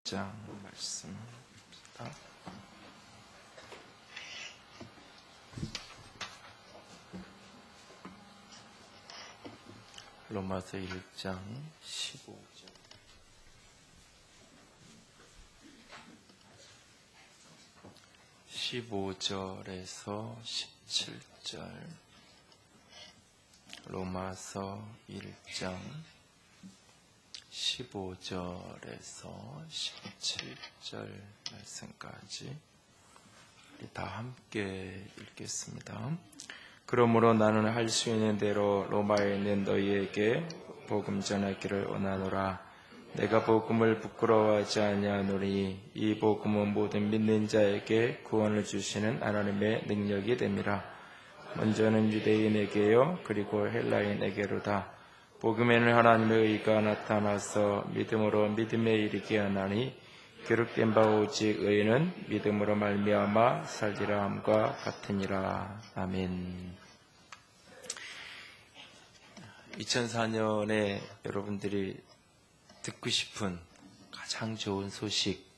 장 말씀입니다. 로마서 1장 15절. (15절에서) 17절. 로마서 1장 15절에서 17절 말씀까지 우리 다 함께 읽겠습니다. 그러므로 나는 할 수 있는 대로 로마에 있는 너희에게 복음 전하기를 원하노라. 내가 복음을 부끄러워하지 아니하노니 이 복음은 모든 믿는 자에게 구원을 주시는 하나님의 능력이 됨이라. 먼저는 유대인에게요 그리고 헬라인에게로다. 복음에는 하나님의 의가 나타나서 믿음으로 믿음에 이르게 하나니 기록된 바 오직 의는 믿음으로 말미암아 살리라 함과 같으니라. 아멘. 2004년에 여러분들이 듣고 싶은 가장 좋은 소식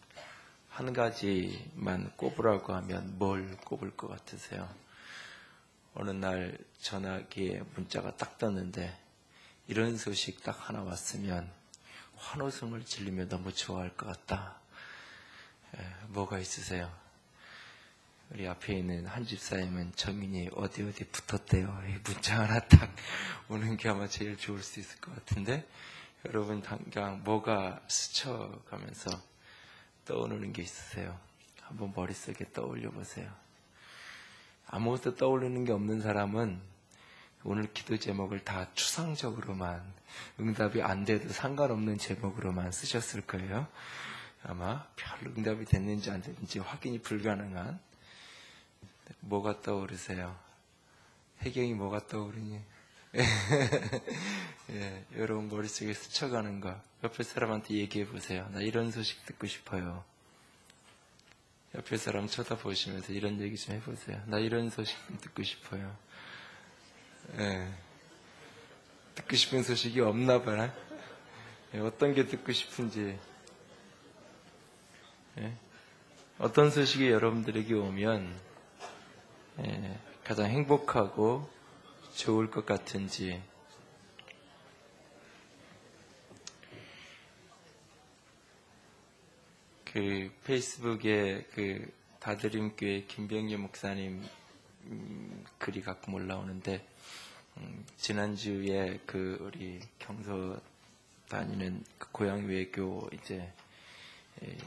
한 가지만 꼽으라고 하면 뭘 꼽을 것 같으세요? 어느 날 전화기에 문자가 딱 떴는데 이런 소식 딱 하나 왔으면 환호성을 지르며 너무 좋아할 것 같다. 뭐가 있으세요? 우리 앞에 있는 한 집사님은 정인이 어디 붙었대요. 문자 하나 딱 오는 게 아마 제일 좋을 수 있을 것 같은데, 여러분 당장 뭐가 스쳐가면서 떠오르는 게 있으세요? 한번 머릿속에 떠올려 보세요. 아무것도 떠오르는 게 없는 사람은 오늘 기도 제목을 다 추상적으로만, 응답이 안 돼도 상관없는 제목으로만 쓰셨을 거예요. 아마 별 응답이 됐는지 안 됐는지 확인이 불가능한. 뭐가 떠오르세요? 해경이 뭐가 떠오르니? 예, 여러분 머릿속에 스쳐가는 거 옆에 사람한테 얘기해 보세요. 나 이런 소식 듣고 싶어요. 옆에 사람 쳐다보시면서 이런 얘기 좀 해보세요. 나 이런 소식 좀 듣고 싶어요. 예, 듣고 싶은 소식이 없나 봐요. 예, 어떤 게 듣고 싶은지. 예, 어떤 소식이 여러분들에게 오면 가장 행복하고 좋을 것 같은지. 그 페이스북에 그 다드림교회 김병기 목사님 글이 가끔 올라오는데, 지난주에 그 우리 경서 다니는 그 고향 외교 이제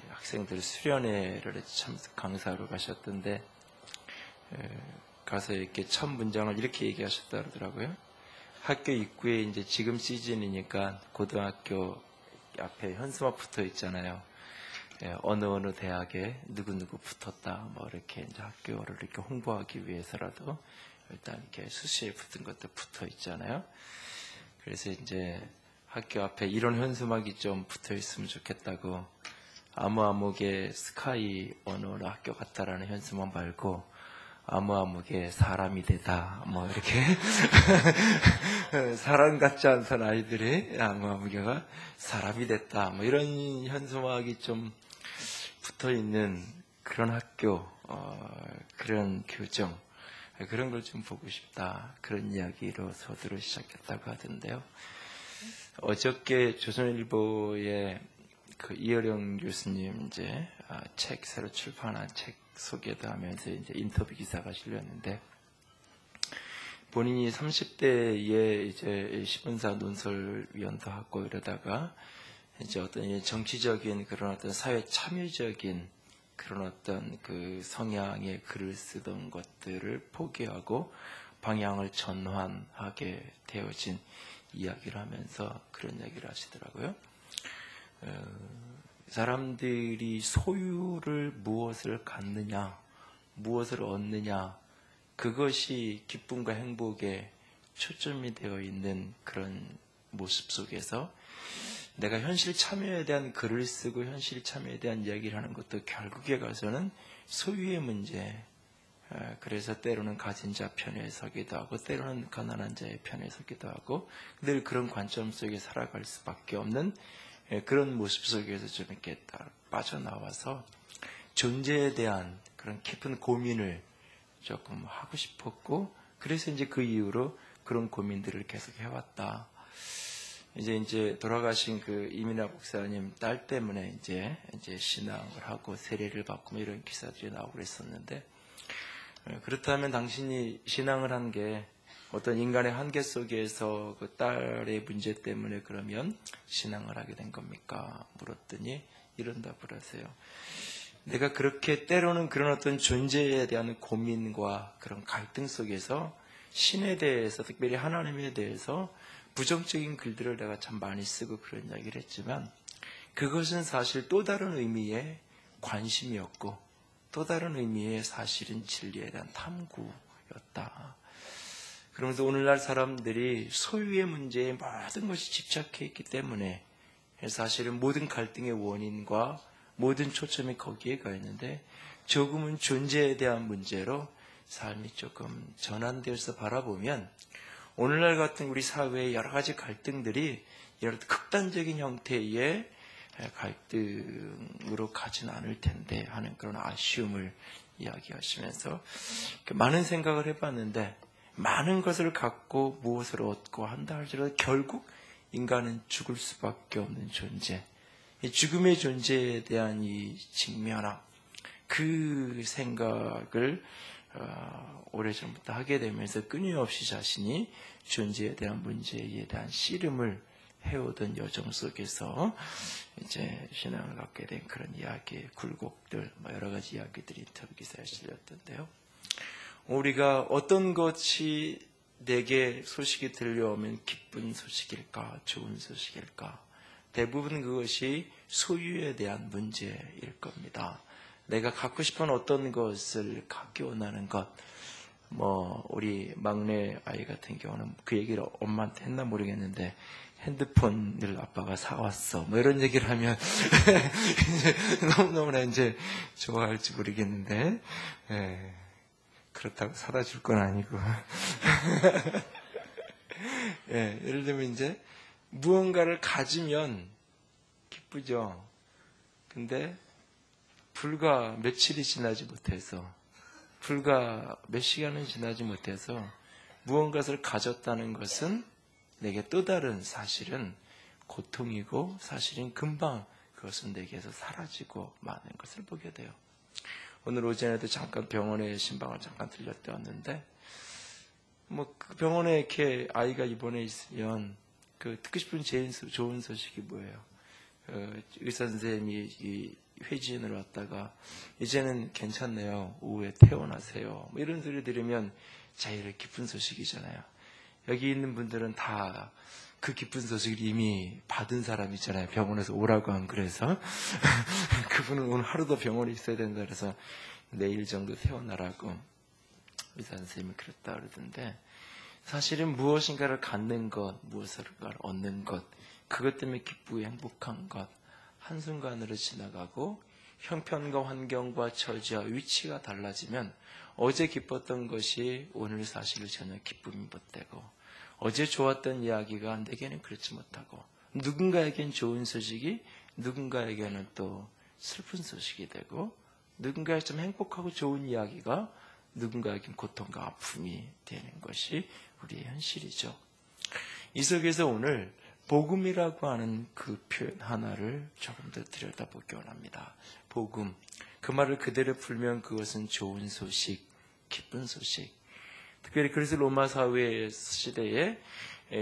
학생들 수련회를 참석 강사로 가셨던데, 가서 이렇게 첫 문장을 이렇게 얘기하셨다 그러더라고요. 학교 입구에 이제 지금 시즌이니까 고등학교 앞에 현수막 붙어 있잖아요. 어느 대학에 누구누구 붙었다, 뭐 이렇게 이제 학교를 이렇게 홍보하기 위해서라도 일단 이렇게 수시에 붙은 것도 붙어 있잖아요. 그래서 이제 학교 앞에 이런 현수막이 좀 붙어 있으면 좋겠다고, 아무아무개 스카이 언어로 학교 갔다라는 현수막 말고 아무아무개 사람이 되다, 뭐 이렇게 사람 같지 않던 아이들이 아무아무개가 사람이 됐다, 뭐 이런 현수막이 좀 붙어있는 그런 학교, 그런 교정, 그런 걸 좀 보고 싶다, 그런 이야기로 서두를 시작했다고 하던데요. 어저께 조선일보에 그 이어령 교수님 이제 책 새로 출판한 책 소개도 하면서 이제 인터뷰 기사가 실렸는데, 본인이 30대에 이제 신문사 논설위원도 하고 이러다가 이제 어떤 정치적인 그런 어떤 사회 참여적인 그런 어떤 그 성향의 글을 쓰던 것들을 포기하고 방향을 전환하게 되어진 이야기를 하면서 그런 얘기를 하시더라고요. 사람들이 소유를 무엇을 갖느냐, 무엇을 얻느냐, 그것이 기쁨과 행복에 초점이 되어 있는 그런 모습 속에서 내가 현실 참여에 대한 글을 쓰고 현실 참여에 대한 이야기를 하는 것도 결국에 가서는 소유의 문제, 그래서 때로는 가진 자 편에 서기도 하고 때로는 가난한 자의 편에 서기도 하고 늘 그런 관점 속에 살아갈 수밖에 없는 그런 모습 속에서 좀 이렇게 빠져나와서 존재에 대한 그런 깊은 고민을 조금 하고 싶었고, 그래서 이제 그 이후로 그런 고민들을 계속 해왔다. 이제 돌아가신 그 이민아 목사님 딸 때문에 이제 신앙을 하고 세례를 받고 이런 기사들이 나오고 그랬었는데, 그렇다면 당신이 신앙을 한 게 어떤 인간의 한계 속에서 그 딸의 문제 때문에 그러면 신앙을 하게 된 겁니까? 물었더니 이런 답을 하세요. 내가 그렇게 때로는 그런 어떤 존재에 대한 고민과 그런 갈등 속에서 신에 대해서, 특별히 하나님에 대해서 부정적인 글들을 내가 참 많이 쓰고 그런 이야기를 했지만, 그것은 사실 또 다른 의미의 관심이었고 또 다른 의미의 사실은 진리에 대한 탐구였다. 그러면서 오늘날 사람들이 소유의 문제에 모든 것이 집착해 있기 때문에 사실은 모든 갈등의 원인과 모든 초점이 거기에 가 있는데, 조금은 존재에 대한 문제로 삶이 조금 전환되어서 바라보면 오늘날 같은 우리 사회의 여러 가지 갈등들이 이런 극단적인 형태의 갈등으로 가진 않을 텐데 하는 그런 아쉬움을 이야기하시면서 많은 생각을 해봤는데, 많은 것을 갖고 무엇을 얻고 한다 할지라도 결국 인간은 죽을 수밖에 없는 존재, 이 죽음의 존재에 대한 이 직면함, 그 생각을 오래전부터 하게 되면서 끊임없이 자신이 존재에 대한 문제에 대한 씨름을 해오던 여정 속에서 이제 신앙을 갖게 된 그런 이야기, 굴곡들, 여러 가지 이야기들이 인터뷰 기사에 실렸던데요. 우리가 어떤 것이 내게 소식이 들려오면 기쁜 소식일까, 좋은 소식일까? 대부분 그것이 소유에 대한 문제일 겁니다. 내가 갖고 싶은 어떤 것을 갖기 원하는 것, 우리 막내 아이 같은 경우는 그 얘기를 엄마한테 했나 모르겠는데, 핸드폰을 아빠가 사왔어, 이런 얘기를 하면 너무너무나 이제 좋아할지 모르겠는데, 그렇다고 사다 줄 건 아니고. 예를 들면 이제 무언가를 가지면 기쁘죠. 근데 불과 며칠이 지나지 못해서, 불과 몇 시간은 지나지 못해서 무언가를 가졌다는 것은 내게 또 다른 사실은 고통이고, 사실은 금방 그것은 내게서 사라지고 마는 것을 보게 돼요. 오늘 오전에도 잠깐 병원에 신방을 잠깐 들렸다 왔는데, 그 병원에 이렇게 아이가 입원해 있으면 그 듣고 싶은 제일 좋은 소식이 뭐예요? 의사 선생님이 이 회진을 왔다가 이제는 괜찮네요, 오후에 퇴원하세요, 이런 소리 들으면 제일 기쁜 소식이잖아요. 여기 있는 분들은 다 그 기쁜 소식을 이미 받은 사람이잖아요. 병원에서 오라고 안 그래서. 그분은 오늘 하루도 병원에 있어야 된다 그래서 내일 정도 퇴원하라고 의사 선생님이 그랬다 그러던데, 사실은 무엇인가를 갖는 것, 무엇을 얻는 것, 그것 때문에 기쁘고 행복한 것, 한순간으로 지나가고 형편과 환경과 처지와 위치가 달라지면 어제 기뻤던 것이 오늘 사실 전혀 기쁨이 못 되고, 어제 좋았던 이야기가 내게는 그렇지 못하고, 누군가에겐 좋은 소식이 누군가에게는 또 슬픈 소식이 되고, 누군가에게 좀 행복하고 좋은 이야기가 누군가에겐 고통과 아픔이 되는 것이 우리의 현실이죠. 이 속에서 오늘 복음이라고 하는 그 표현 하나를 조금 더 들여다보기 원합니다. 복음, 그 말을 그대로 풀면 그것은 좋은 소식, 기쁜 소식. 특별히 그래서 로마 사회 시대에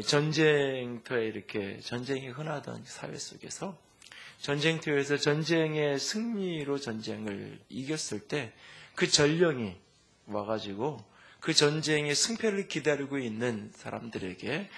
전쟁터에 이렇게 전쟁이 흔하던 사회 속에서 전쟁터에서 전쟁의 승리로 전쟁을 이겼을 때 그 전령이 와가지고 그 전쟁의 승패를 기다리고 있는 사람들에게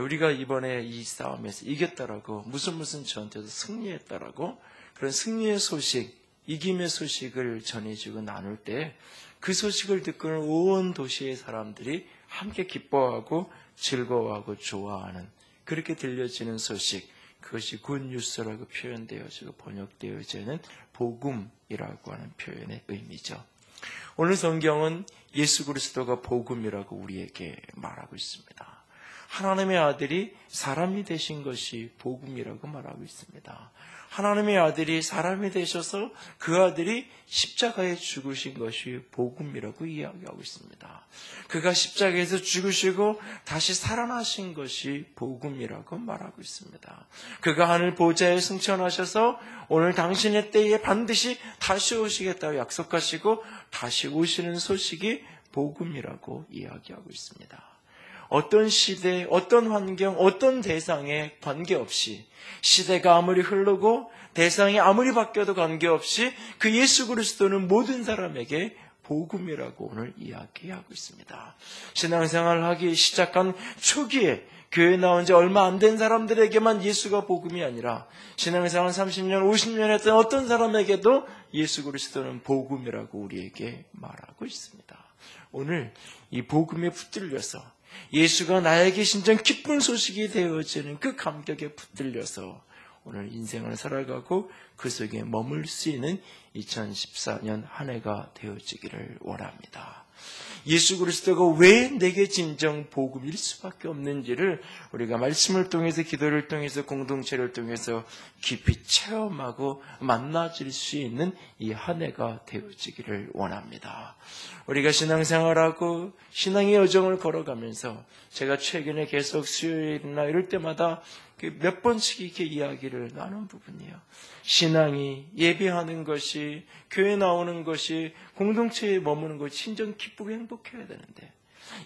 우리가 이번에 이 싸움에서 이겼다라고, 무슨 전투에서 승리했다라고, 그런 승리의 소식, 이김의 소식을 전해주고 나눌 때 그 소식을 듣고는 온 도시의 사람들이 함께 기뻐하고 즐거워하고 좋아하는, 그렇게 들려지는 소식, 그것이 굿뉴스라고 표현되어지고 번역되어지는 복음이라고 하는 표현의 의미죠. 오늘 성경은 예수 그리스도가 복음이라고 우리에게 말하고 있습니다. 하나님의 아들이 사람이 되신 것이 복음이라고 말하고 있습니다. 하나님의 아들이 사람이 되셔서 그 아들이 십자가에 죽으신 것이 복음이라고 이야기하고 있습니다. 그가 십자가에서 죽으시고 다시 살아나신 것이 복음이라고 말하고 있습니다. 그가 하늘 보좌에 승천하셔서 오늘 당신의 때에 반드시 다시 오시겠다고 약속하시고 다시 오시는 소식이 복음이라고 이야기하고 있습니다. 어떤 시대, 어떤 환경, 어떤 대상에 관계없이, 시대가 아무리 흐르고 대상이 아무리 바뀌어도 관계없이 그 예수 그리스도는 모든 사람에게 복음이라고 오늘 이야기하고 있습니다. 신앙생활을 하기 시작한 초기에 교회에 나온 지 얼마 안 된 사람들에게만 예수가 복음이 아니라 신앙생활 30년, 50년 했던 어떤 사람에게도 예수 그리스도는 복음이라고 우리에게 말하고 있습니다. 오늘 이 복음에 붙들려서 예수가 나에게 신전 기쁜 소식이 되어지는 그 감격에 붙들려서 오늘 인생을 살아가고 그 속에 머물 수 있는 2014년 한 해가 되어지기를 원합니다. 예수 그리스도가 왜 내게 진정 복음일 수밖에 없는지를 우리가 말씀을 통해서, 기도를 통해서, 공동체를 통해서 깊이 체험하고 만나질 수 있는 이 한 해가 되어지기를 원합니다. 우리가 신앙생활하고 신앙의 여정을 걸어가면서 제가 최근에 계속 수요일이나 이럴 때마다 몇 번씩 이렇게 이야기를 나눈 부분이에요. 신앙이, 예배하는 것이, 교회 나오는 것이, 공동체에 머무는 것이 진정 기쁘고 행복해야 되는데,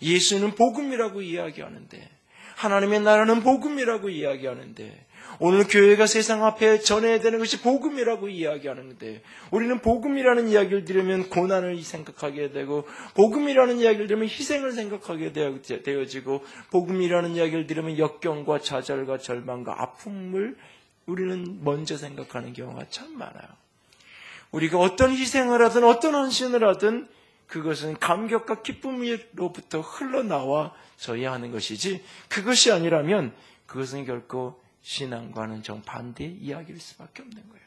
예수는 복음이라고 이야기하는데, 하나님의 나라는 복음이라고 이야기하는데, 오늘 교회가 세상 앞에 전해야 되는 것이 복음이라고 이야기하는데, 우리는 복음이라는 이야기를 들으면 고난을 생각하게 되고, 복음이라는 이야기를 들으면 희생을 생각하게 되어지고, 복음이라는 이야기를 들으면 역경과 좌절과 절망과 아픔을 우리는 먼저 생각하는 경우가 참 많아요. 우리가 어떤 희생을 하든 어떤 헌신을 하든 그것은 감격과 기쁨으로부터 흘러나와져야 하는 것이지, 그것이 아니라면 그것은 결코 신앙과는 정반대의 이야기일 수밖에 없는 거예요.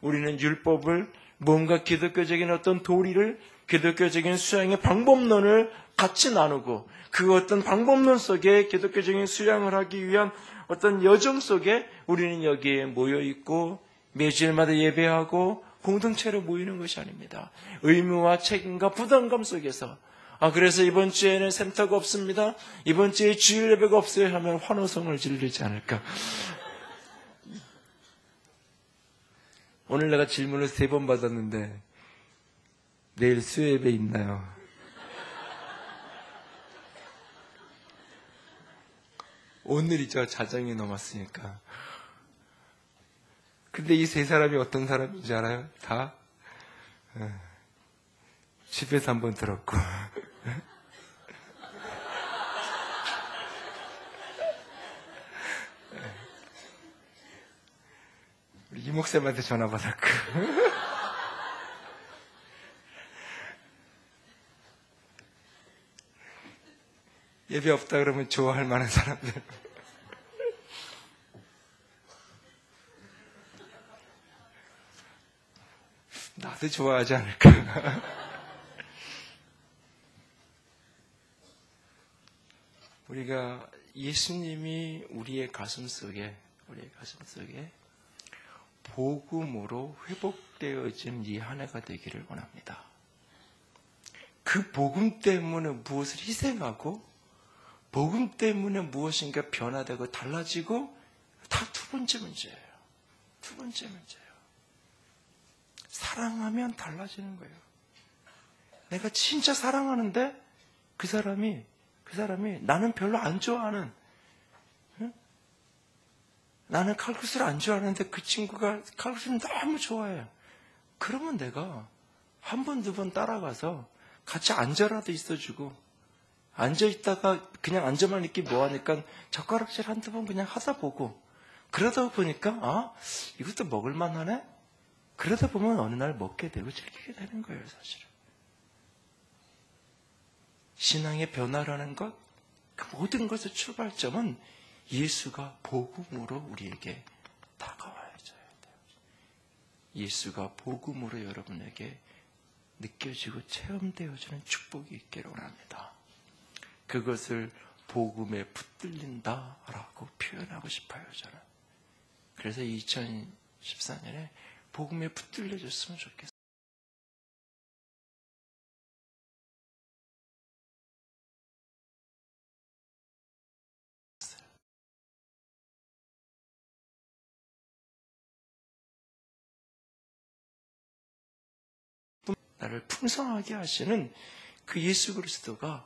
우리는 율법을, 뭔가 기독교적인 어떤 도리를, 기독교적인 수양의 방법론을 같이 나누고 그 어떤 방법론 속에 기독교적인 수양을 하기 위한 어떤 여정 속에 우리는 여기에 모여있고 매주일마다 예배하고 공동체로 모이는 것이 아닙니다. 의무와 책임과 부담감 속에서, 그래서 이번 주에는 센터가 없습니다, 이번 주에 주일 예배가 없어요 하면 환호성을 지르지 않을까. 오늘 내가 질문을 3번 받았는데 내일 수요 예배 있나요? 오늘이죠. 자정이 넘었으니까. 근데 이 3사람이 어떤 사람인지 알아요? 다 집에서 한번 들었고 우리 이목쌤한테 전화 받았고 예배 없다 그러면 좋아할 만한 사람들. 나도 좋아하지 않을까. 우리가 예수님이 우리의 가슴 속에 복음으로 회복되어진 이 한 해가 되기를 원합니다. 그 복음 때문에 무엇을 희생하고 복음 때문에 무엇인가 변화되고 달라지고, 다 두 번째 문제예요. 두 번째 문제예요. 사랑하면 달라지는 거예요. 내가 진짜 사랑하는데 그 사람이 나는 별로 안 좋아하는, 나는 칼국수를 안 좋아하는데 그 친구가 칼국수를 너무 좋아해요. 그러면 내가 한 번, 2번 따라가서 같이 앉아라도 있어주고, 앉아있다가 그냥 앉아만 있기 뭐하니까 젓가락질 1-2번 그냥 하다 보고, 그러다 보니까 이것도 먹을만 하네? 그러다 보면 어느 날 먹게 되고 즐기게 되는 거예요, 사실은. 신앙의 변화라는 것, 그 모든 것의 출발점은 예수가 복음으로 우리에게 다가와줘야 돼요. 예수가 복음으로 여러분에게 느껴지고 체험되어지는 축복이 있기를 원합니다. 그것을 복음에 붙들린다라고 표현하고 싶어요, 저는. 그래서 14년에 복음에 붙들려줬으면 좋겠어요. 나를 풍성하게 하시는 그 예수 그리스도가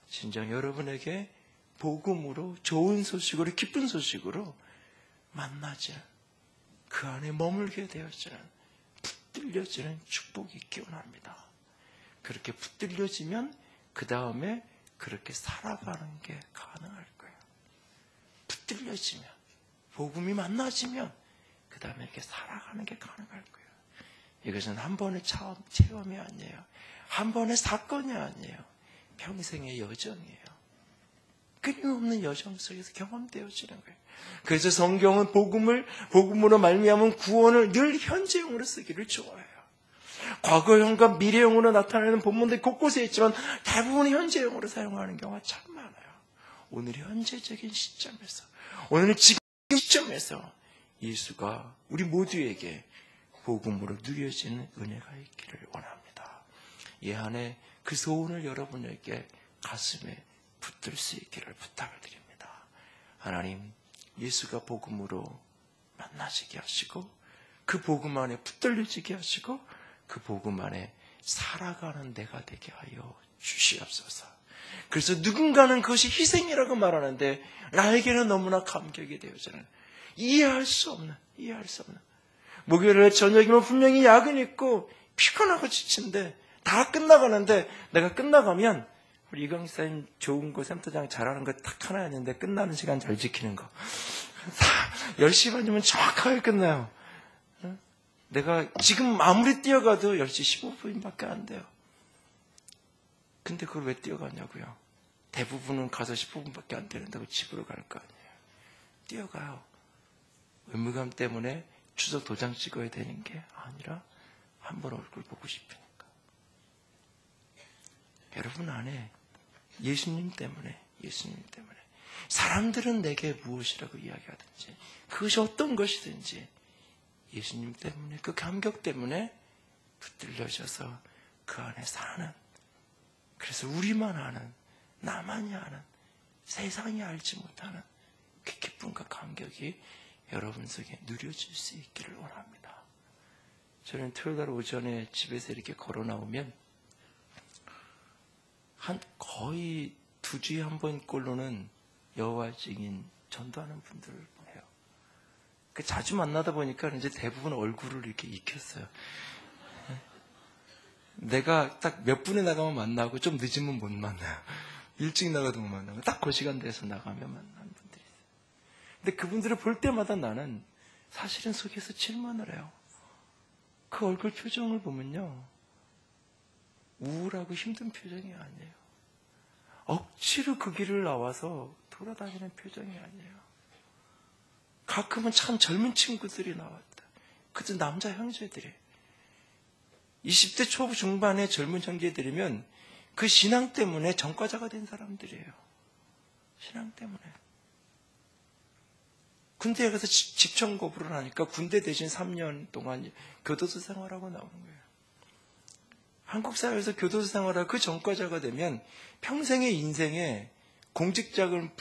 진정 여러분에게 복음으로, 좋은 소식으로, 기쁜 소식으로 만나지는, 그 안에 머물게 되어지는, 붙들려지는 축복이 있기 원합니다. 그렇게 붙들려지면 그 다음에 그렇게 살아가는 게 가능할 거예요. 붙들려지면, 복음이 만나지면 그 다음에 이렇게 살아가는 게 가능할 거예요. 이것은 한 번의 체험이 아니에요. 한 번의 사건이 아니에요. 평생의 여정이에요. 끊임없는 여정 속에서 경험되어지는 거예요. 그래서 성경은 복음으로 말미암은 구원을 늘 현재형으로 쓰기를 좋아해요. 과거형과 미래형으로 나타나는 본문들이 곳곳에 있지만 대부분 현재형으로 사용하는 경우가 참 많아요. 오늘 현재적인 시점에서, 오늘 지금 시점에서 예수가 우리 모두에게 복음으로 누려지는 은혜가 있기를 원합니다. 이 안에 그 소원을 여러분에게 가슴에 붙들 수 있기를 부탁을 드립니다. 하나님, 예수가 복음으로 만나지게 하시고 그 복음 안에 붙들려지게 하시고 그 복음 안에 살아가는 내가 되게 하여 주시옵소서. 그래서 누군가는 그것이 희생이라고 말하는데 나에게는 너무나 감격이 되어지는, 이해할 수 없는 목요일에 저녁이면 분명히 야근 있고 피곤하고 지친데 다 끝나가는데, 내가 끝나가면 우리 이광 사님 좋은 거 센터장 잘하는 거 딱 하나 있는데 끝나는 시간 잘 지키는 거. 10시 반이면 정확하게 끝나요. 내가 지금 아무리 뛰어가도 10시 15분밖에 안 돼요. 근데 그걸 왜 뛰어가냐고요. 대부분은 가서 15분밖에 안 되는다고 집으로 갈 거 아니에요. 뛰어가요. 의무감 때문에 추석 도장 찍어야 되는 게 아니라 한 번 얼굴 보고 싶으니까. 여러분 안에 예수님 때문에 사람들은 내게 무엇이라고 이야기하든지, 그것이 어떤 것이든지 예수님 때문에, 그 감격 때문에 붙들려져서 그 안에 사는, 그래서 우리만 아는, 나만이 아는, 세상이 알지 못하는 그 기쁨과 감격이 여러분 속에 누려질 수 있기를 원합니다. 저는 토요일날 오전에 집에서 이렇게 걸어 나오면 거의 2주에 한 번꼴로는 여호와 증인 전도하는 분들을 보내요. 자주 만나다 보니까 이제 대부분 얼굴을 이렇게 익혔어요. 내가 딱 몇 분에 나가면 만나고 좀 늦으면 못 만나요. 일찍 나가도 못 만나고 딱 그 시간 돼서 나가면 만나는 분들이 있어요. 근데 그분들을 볼 때마다 나는 사실은 속에서 질문을 해요. 그 얼굴 표정을 보면요, 우울하고 힘든 표정이 아니에요. 억지로 그 길을 나와서 돌아다니는 표정이 아니에요. 가끔은 참 젊은 친구들이 나왔다. 그저 남자 형제들이 20대 초부 중반의 젊은 형제들이면 그 신앙 때문에 전과자가 된 사람들이에요. 신앙 때문에. 군대에 가서 집청거부를 하니까 군대 대신 3년 동안 교도소 생활하고 나오는 거예요. 한국 사회에서 교도소 생활하고 그 전과자가 되면 평생의 인생에 공직을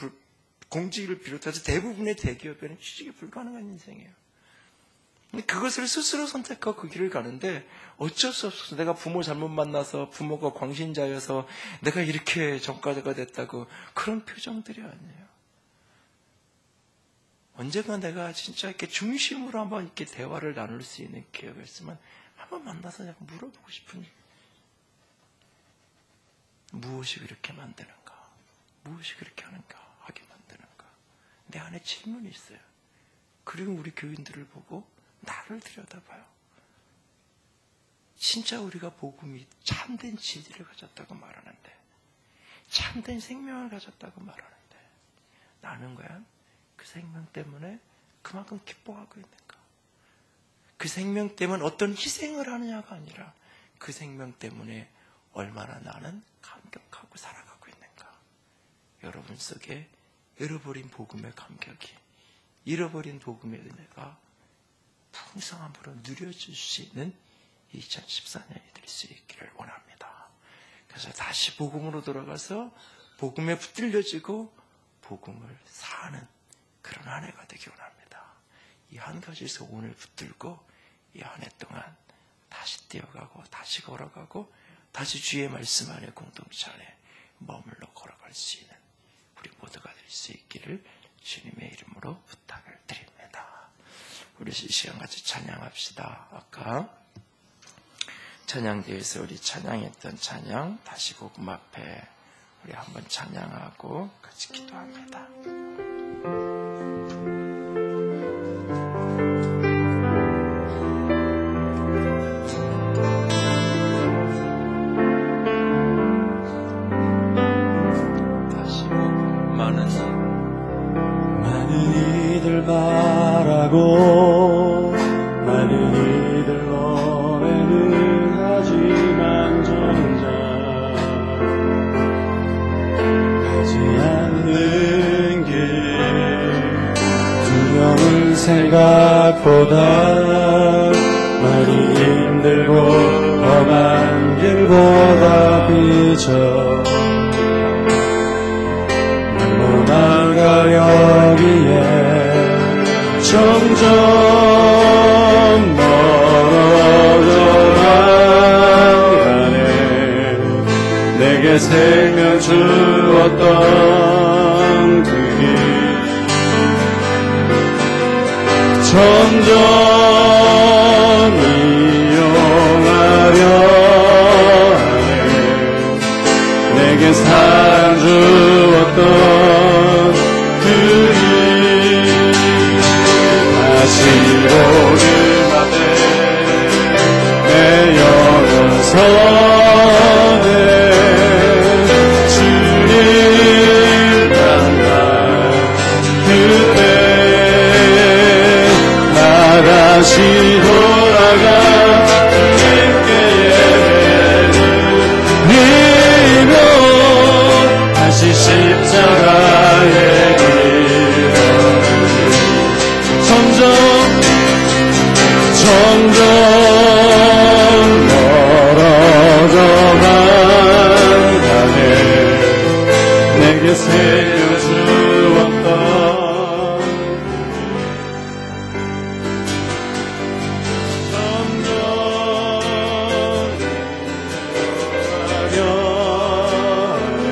비롯해서 대부분의 대기업에는 취직이 불가능한 인생이에요. 근데 그것을 스스로 선택하고 그 길을 가는데 어쩔 수 없어서, 내가 부모 잘못 만나서, 부모가 광신자여서 내가 이렇게 전과자가 됐다고, 그런 표정들이 아니에요. 언젠가 내가 진짜 이렇게 중심으로 한번 이렇게 대화를 나눌 수 있는 기회가 있으면 한번 만나서 약간 물어보고 싶은, 무엇이 그렇게 만드는가? 무엇이 그렇게 하게 만드는가? 내 안에 질문이 있어요. 그리고 우리 교인들을 보고 나를 들여다봐요. 진짜 우리가 복음이 참된 진리를 가졌다고 말하는데, 참된 생명을 가졌다고 말하는데, 나는 과연 그 생명 때문에 그만큼 기뻐하고 있는가? 그 생명 때문에 어떤 희생을 하느냐가 아니라 그 생명 때문에 얼마나 나는 감격하고 살아가고 있는가? 여러분 속에 잃어버린 복음의 감격이, 잃어버린 복음의 은혜가 풍성함으로 누려줄 수 있는 2014년이 될 수 있기를 원합니다. 그래서 다시 복음으로 돌아가서 복음에 붙들려지고 복음을 사는 그런 한 해가 되기 원합니다. 이 한 가지에서 오늘 붙들고 이 한 해 동안 다시 뛰어가고 다시 걸어가고 다시 주의 말씀 안에 공동체 안에 머물러 걸어갈 수 있는 우리 모두가 될 수 있기를 주님의 이름으로 부탁을 드립니다. 우리 이 시간 같이 찬양합시다. 아까 찬양대에서 우리 찬양했던 찬양 다시 복음 앞에 우리 한번 찬양하고 같이 기도합니다. 다시 많은 이들 바라고 많은 이들 노래를 하지만 전자 가지 않는 길 두려운 생각보다 많이 힘들고 험한 길보다 비춰 나가려기에 점점 멀어져가네. 내게 생명 주었던 그 길 점점 이용하려 하네. 내게 사랑 주었던 다시 오늘 앞에 내 영혼 선에 주님 만나 그때 나 다시 돌아가 주님께 예배를 드리며 다시 십자가에 점점 멀어져가네. 내게 새겨주었던 점점 멀어져가네.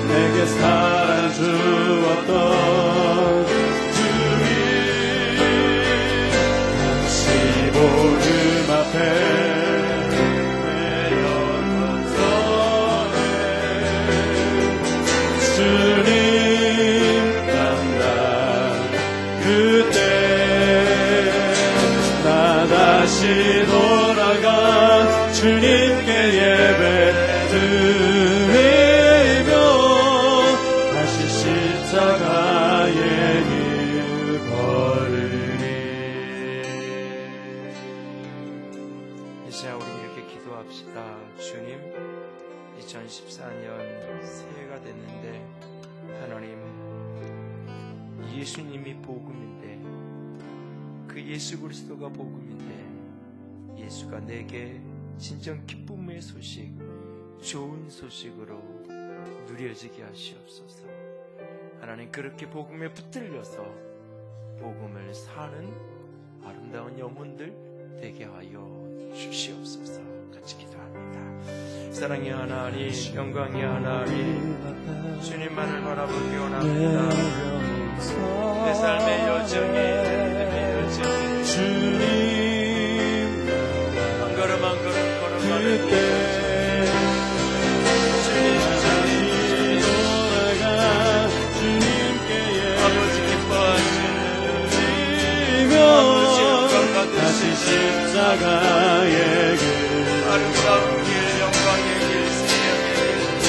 내게 사랑 주었던 복음 앞에 내 영혼 선에 주님 만나 그때 나 다시 돌아가 주님께 예배 드리며 다시 십자가의 길 걸으리. 이제 우리 이렇게 기도합시다. 주님, 2014년 새해가 됐는데 하나님, 예수님이 복음인데 그 예수 그리스도가 복음인데 예수가 내게 진정 기쁨의 소식, 좋은 소식으로 누려지게 하시옵소서. 하나님, 그렇게 복음에 붙들려서 복음을 사는 아름다운 영혼들 되게 하여 주시옵소서. 같이 기도합니다. 사랑의 하나님, 영광의 하나님, 주님만을 바라보기 원합니다. 내 삶의 여정이, 믿음의 여정이 주님 한 걸음 한 걸음 걸어가는 아버지 기뻐하시는 아버지 영광 받으시 십자가의 길 아름다운 길, 영광의 길, 생명의 길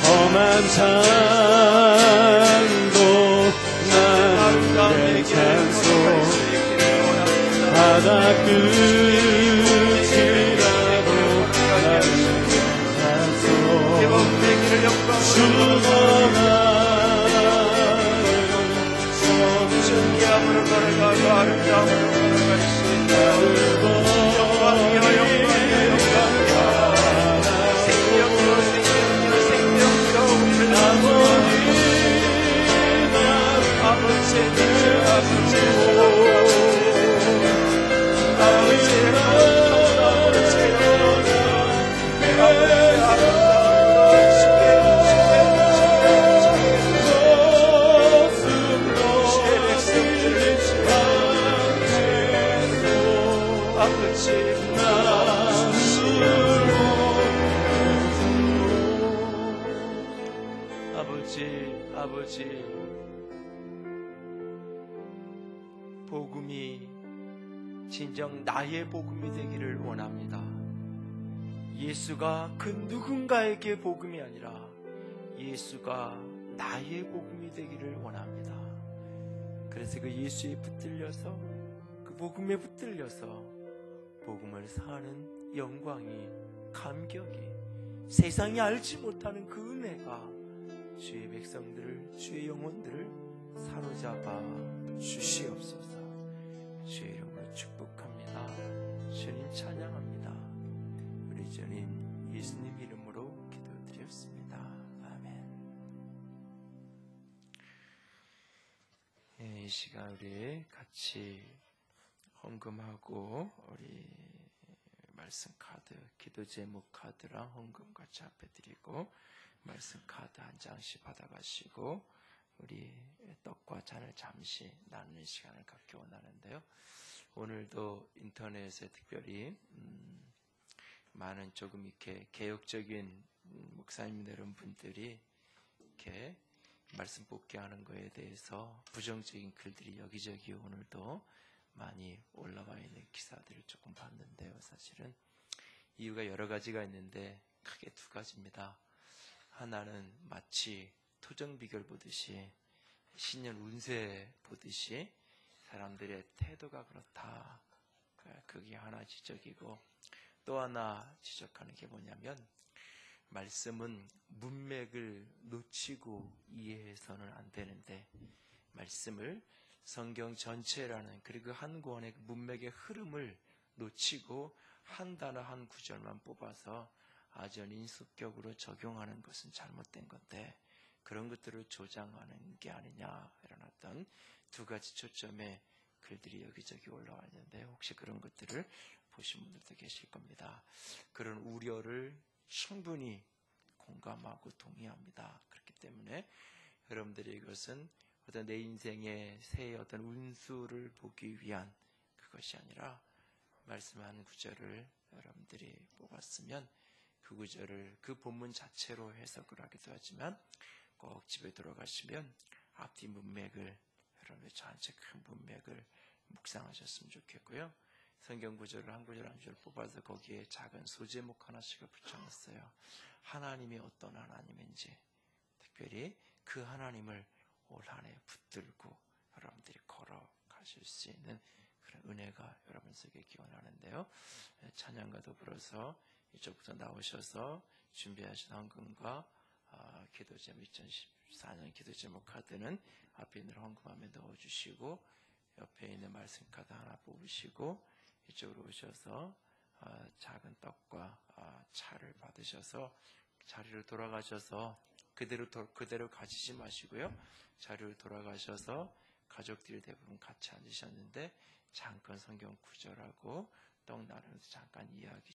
험한 산도 나는 괜찮소 바다 끝이라도 나는 괜찮소 죽어가는 함으로 걸어가고 아름다운 아버지 아버지 복음이 진정 나의 복음이 되기를 원합니다. 예수가 그 누군가에게 복음이 아니라 예수가 나의 복음이 되기를 원합니다. 그래서 그 예수에 붙들려서 그 복음에 붙들려서 복음을 사는 영광이, 감격이, 세상이 알지 못하는 그 은혜가 주의 백성들을, 주의 영혼들을 사로잡아 주시옵소서. 주의 이름으로 축복합니다. 주님 찬양합니다. 우리 주님 예수님 이름으로 기도드렸습니다. 아멘. 이 시간 우리 같이 헌금하고 우리 말씀 카드, 기도 제목 카드랑 헌금 같이 앞에 드리고 말씀 카드 한 장씩 받아가시고 우리 떡과 잔을 잠시 나누는 시간을 갖기 원하는데요. 오늘도 인터넷에 특별히 많은 조금 이렇게 개혁적인 목사님 여러분들이 이렇게 말씀 뽑기 하는 거에 대해서 부정적인 글들이 여기저기 오늘도 많이 올라와 있는 기사들을 조금 봤는데요. 사실은 이유가 여러 가지가 있는데 크게 두 가지입니다. 하나는 마치 토정 비결 보듯이 신년 운세 보듯이 사람들의 태도가 그렇다. 그게 하나 지적이고, 또 하나 지적하는 게 뭐냐면 말씀은 문맥을 놓치고 이해해서는 안 되는데 말씀을 성경 전체라는 그리고 한 권의 문맥의 흐름을 놓치고 한 단어 한 구절만 뽑아서 아주 인수격으로 적용하는 것은 잘못된 건데 그런 것들을 조장하는 게 아니냐 이런 어떤 두 가지 초점의 글들이 여기저기 올라와 있는데 혹시 그런 것들을 보신 분들도 계실 겁니다. 그런 우려를 충분히 공감하고 동의합니다. 그렇기 때문에 여러분들이 이것은 어떤 내 인생의 새해 어떤 운수를 보기 위한 그것이 아니라 말씀한 구절을 여러분들이 뽑았으면 그 구절을 그 본문 자체로 해석을 하기도 하지만 꼭 집에 들어가시면 앞뒤 문맥을 여러분들 전체 큰 문맥을 묵상하셨으면 좋겠고요. 성경 구절을 한 구절 한 구절 뽑아서 거기에 작은 소제목 하나씩을 붙여놨어요. 하나님이 어떤 하나님인지 특별히 그 하나님을 올 한 해 붙들고 여러분들이 걸어가실 수 있는 그런 은혜가 여러분 속에 기원하는데요. 찬양과 더불어서 이쪽부터 나오셔서 준비하신 헌금과 기도 제목 2014년 기도 제목 카드는 앞에 있는 헌금함에 넣어주시고 옆에 있는 말씀 카드 하나 뽑으시고 이쪽으로 오셔서 작은 떡과 차를 받으셔서 자리로 돌아가셔서 그대로 가지지 마시고요. 자리로 돌아가셔서 가족들이 대부분 같이 앉으셨는데 잠깐 성경 구절하고 떡 나누면서 잠깐 이야기